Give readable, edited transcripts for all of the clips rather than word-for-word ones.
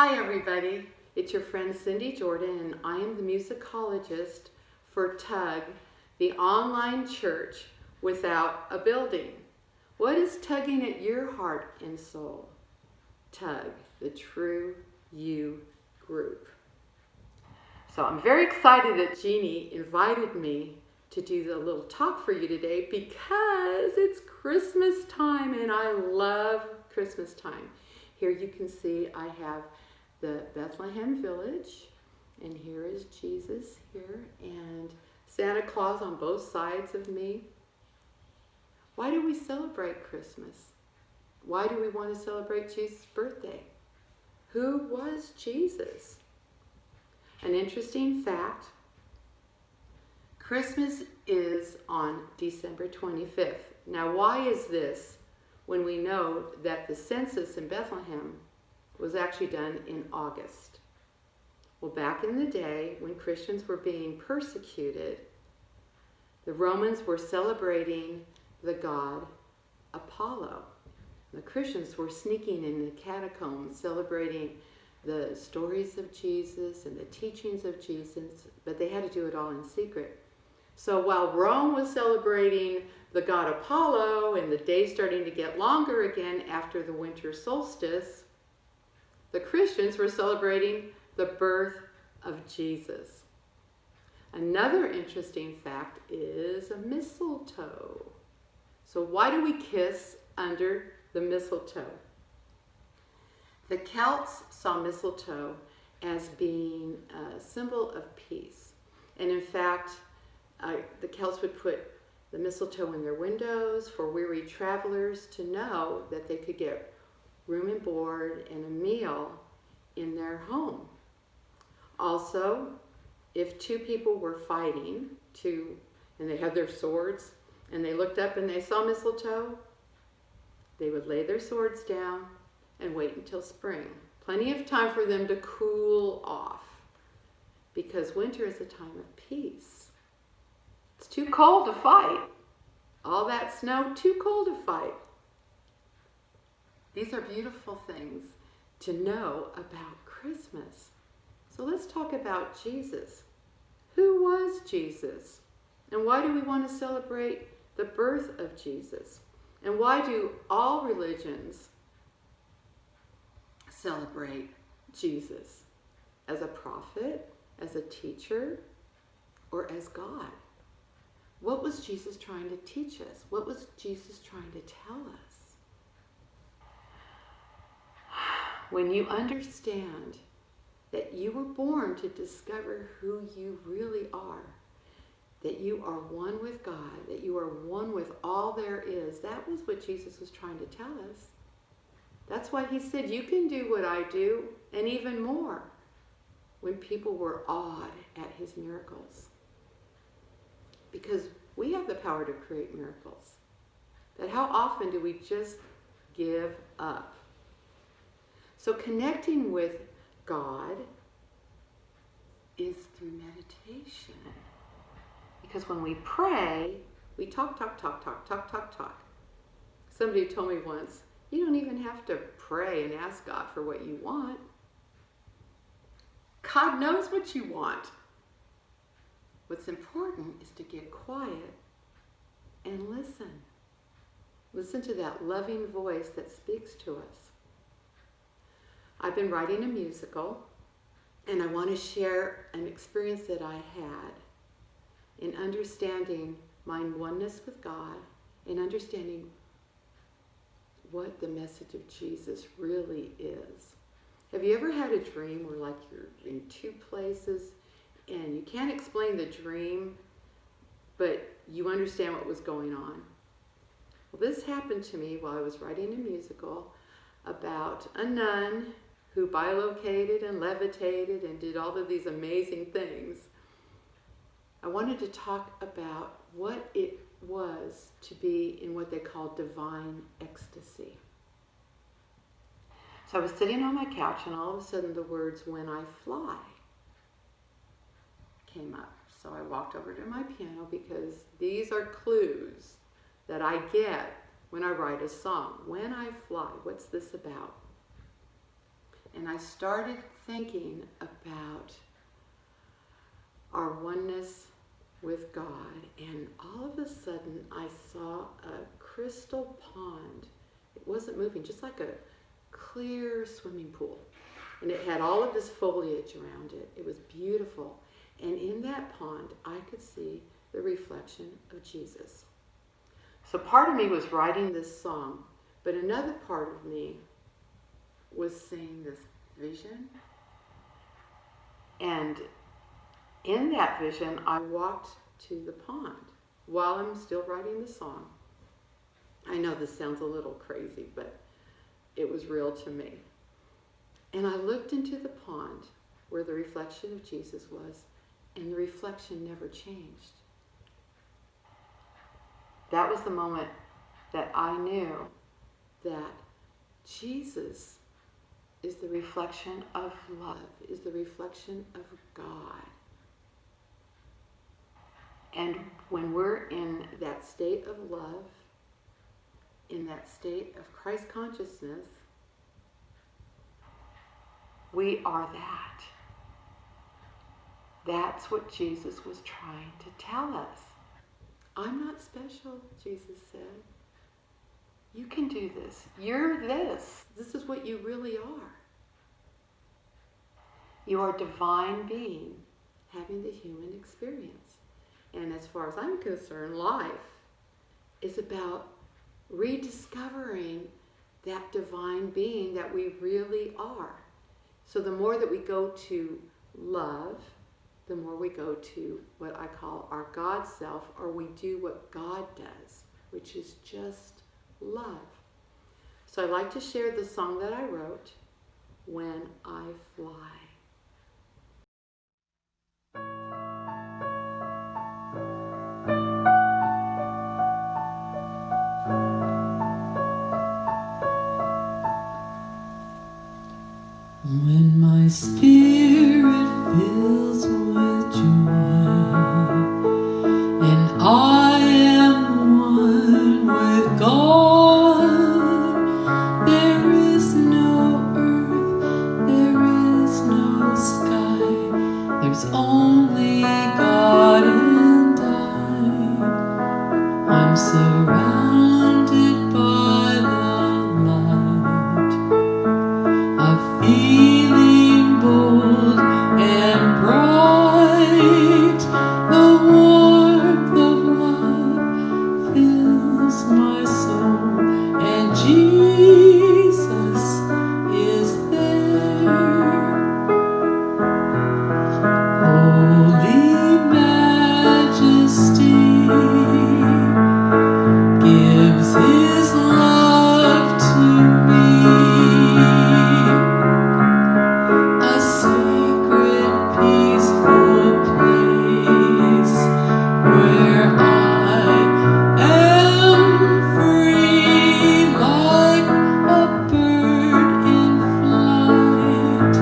Hi everybody, it's your friend Cindy Jordan and I am the musicologist for TUG, the online church without a building. What is tugging at your heart and soul? TUG, the True You group. So I'm very excited that Jeannie invited me to do the little talk for you today because it's Christmas time and I love Christmas time. Here you can see I have the Bethlehem village, and here is Jesus here, and Santa Claus on both sides of me. Why do we celebrate Christmas? Why do we want to celebrate Jesus' birthday? Who was Jesus? An interesting fact, Christmas is on December 25th. Now why is this when we know that the census in Bethlehem was actually done in August? Well, back in the day when Christians were being persecuted, the Romans were celebrating the god Apollo. The Christians were sneaking in the catacombs celebrating the stories of Jesus and the teachings of Jesus, but they had to do it all in secret. So while Rome was celebrating the god Apollo and the days starting to get longer again after the winter solstice, the Christians were celebrating the birth of Jesus. Another interesting fact is a mistletoe. So why do we kiss under the mistletoe? The Celts saw mistletoe as being a symbol of peace. And in fact, the Celts would put the mistletoe in their windows for weary travelers to know that they could get room and board and a meal in their home. Also, if two people were fighting and they had their swords and they looked up and they saw mistletoe, they would lay their swords down and wait until spring. Plenty of time for them to cool off because winter is a time of peace. It's too cold to fight. All that snow, too cold to fight. These are beautiful things to know about Christmas. So let's talk about Jesus. Who was Jesus? And why do we want to celebrate the birth of Jesus? And why do all religions celebrate Jesus? As a prophet, as a teacher, or as God? What was Jesus trying to teach us? What was Jesus trying to tell us? When you understand that you were born to discover who you really are, that you are one with God, that you are one with all there is, that was what Jesus was trying to tell us. That's why he said, you can do what I do, and even more, when people were awed at his miracles. Because we have the power to create miracles. But how often do we just give up? So connecting with God is through meditation. Because when we pray, we talk. Somebody told me once, you don't even have to pray and ask God for what you want. God knows what you want. What's important is to get quiet and listen. Listen to that loving voice that speaks to us. I've been writing a musical, and I want to share an experience that I had in understanding my oneness with God and understanding what the message of Jesus really is. Have you ever had a dream where like you're in two places and you can't explain the dream, but you understand what was going on? Well, this happened to me while I was writing a musical about a nun who bilocated and levitated and did all of these amazing things. I wanted to talk about what it was to be in what they call divine ecstasy. So I was sitting on my couch and all of a sudden the words, "When I fly," came up. So I walked over to my piano because these are clues that I get when I write a song. When I fly, what's this about? and I started thinking about our oneness with God, and all of a sudden I saw a crystal pond. It wasn't moving, just like a clear swimming pool. And it had all of this foliage around it. It was beautiful. And in that pond, I could see the reflection of Jesus. So part of me was writing this song, but another part of me was seeing this vision. And in that vision, I walked to the pond while I'm still writing the song. I know this sounds a little crazy, but it was real to me. And I looked into the pond where the reflection of Jesus was, and the reflection never changed. That was the moment that I knew that Jesus is the reflection of love, is the reflection of God. And when we're in that state of love, in that state of Christ consciousness, we are that. That's what Jesus was trying to tell us. I'm not special, Jesus said. You can do this. You're this. This is what you really are. You are a divine being having the human experience. And as far as I'm concerned, life is about rediscovering that divine being that we really are. So the more that we go to love, the more we go to what I call our God self, or we do what God does, which is just love. So I'd like to share the song that I wrote, When I Fly. When my spirit fills with joy, and I am one with God, there is no earth, there is no sky, there's only God and I'm surrounded by the light of feeling bold and bright. The warmth of love fills my soul, and Jesus is there. Holy Majesty gives His love to me. A sacred, peaceful place where I am free like a bird in flight.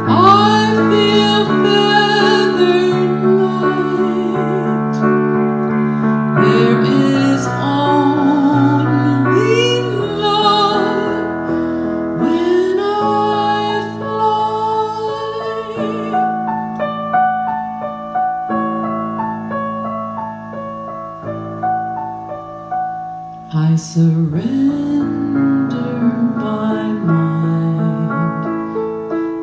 I feel feathered light. There is only love when I fly. I surrender my mind.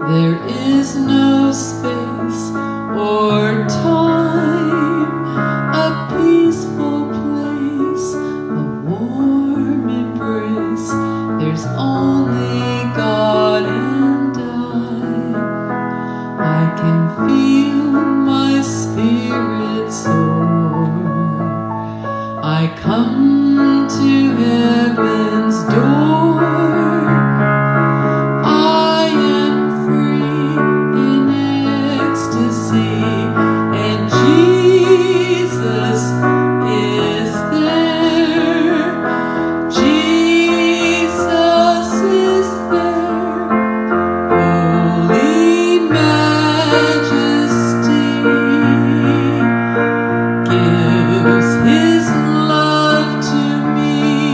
There is no space or time, a peaceful place, a warm embrace. There's only God and I can feel my spirit soar. I come to heaven's door. I am free in ecstasy, and Jesus is there. Jesus is there. Holy Majesty gives His love to me.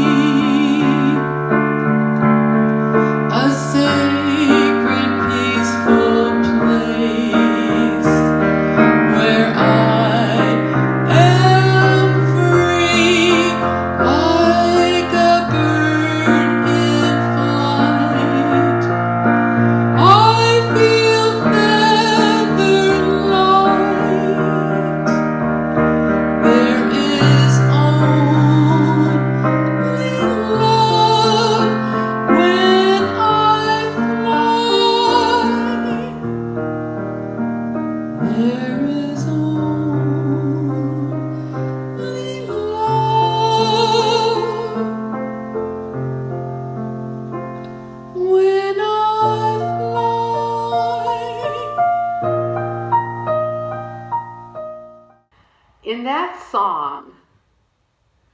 that song,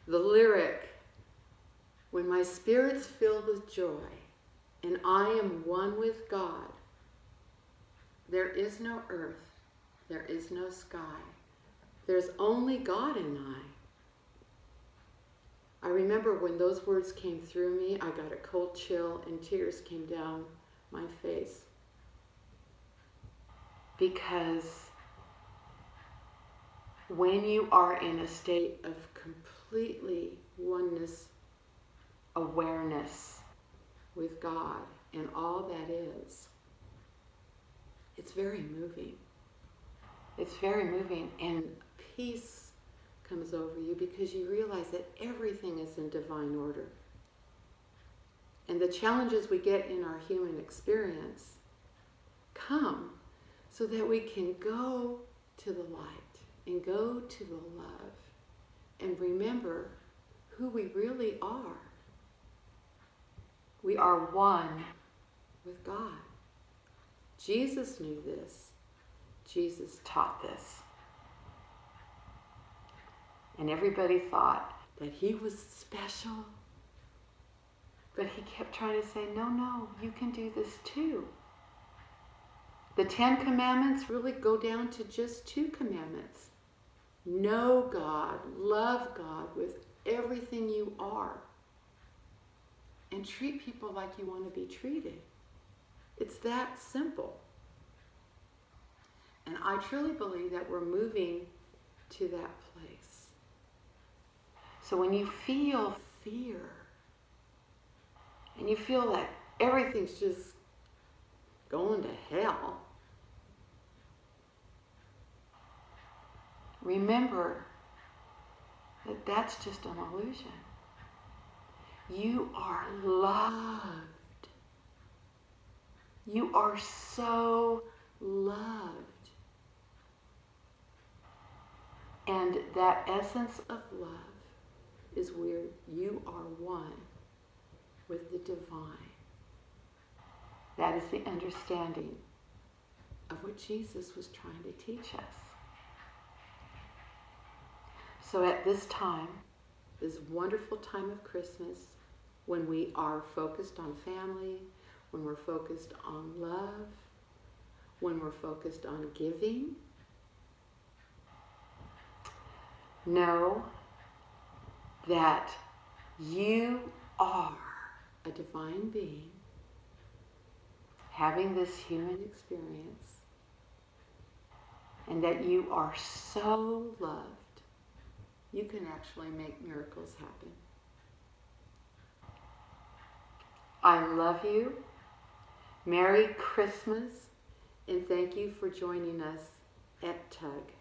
the lyric, when my spirit's filled with joy and I am one with God, there is no earth, there is no sky. There's only God and I remember when those words came through me, I got a cold chill and tears came down my face. Because when you are in a state of completely oneness, awareness with God and all that is, it's very moving. It's very moving, and peace comes over you because you realize that everything is in divine order. And the challenges we get in our human experience come so that we can go to the light and go to the love and remember who we really are. We are one with God. Jesus knew this. Jesus taught this. And everybody thought that he was special. But he kept trying to say, no, you can do this too. The 10 commandments really go down to just 2 commandments. Know God, love God with everything you are, and treat people like you want to be treated. It's that simple. And I truly believe that we're moving to that place. So when you feel fear, and you feel like everything's just going to hell, remember that that's just an illusion. You are loved. You are so loved. And that essence of love is where you are one with the divine. That is the understanding of what Jesus was trying to teach us. So at this time, this wonderful time of Christmas, when we are focused on family, when we're focused on love, when we're focused on giving, know that you are a divine being having this human experience, and that you are so loved, you can actually make miracles happen. I love you. Merry Christmas, and thank you for joining us at TUG.